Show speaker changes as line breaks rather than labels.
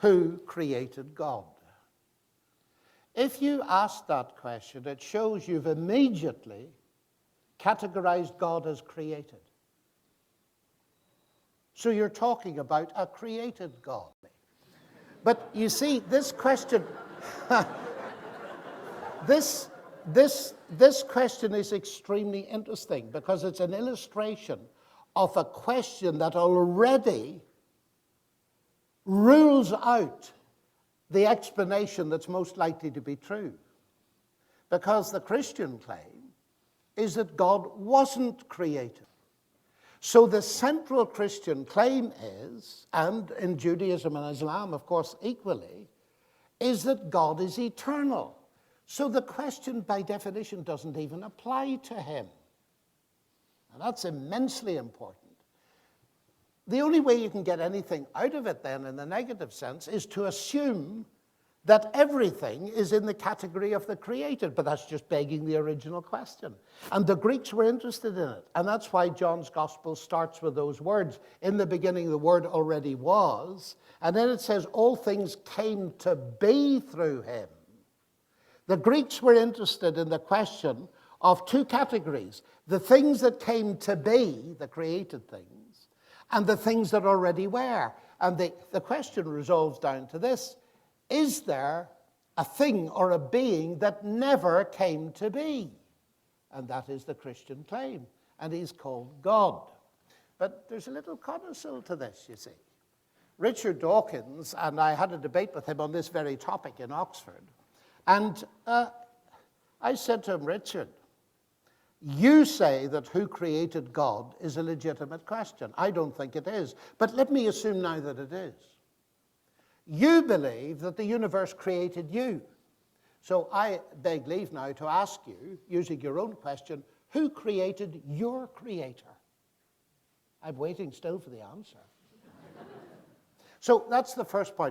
who created God? If you ask that question, it shows you've immediately categorized God as created. So you're talking about a created God. But you see, this question, this question is extremely interesting because it's an illustration of a question that already rules out the explanation that's most likely to be true. Because the Christian claim is that God wasn't created. So the central Christian claim is, and in Judaism and Islam, of course, equally, is that God is eternal. So the question, by definition, doesn't even apply to him. And that's immensely important. The only way you can get anything out of it then, in the negative sense, is to assume that everything is in the category of the created, but that's just begging the original question. And the Greeks were interested in it, and that's why John's gospel starts with those words. In the beginning, the Word already was, and then it says, all things came to be through him. The Greeks were interested in the question of two categories: the things that came to be, the created things, and the things that already were. And the question resolves down to this: is there a thing or a being that never came to be? And that is the Christian claim, and he's called God. But there's a little codicil to this, you see. Richard Dawkins, and I had a debate with him on this very topic in Oxford, and I said to him, Richard, you say that who created God is a legitimate question. I don't think it is, but let me assume now that it is. You believe that the universe created you. So I beg leave now to ask you, using your own question, who created your creator? I'm waiting still for the answer. So that's the first point.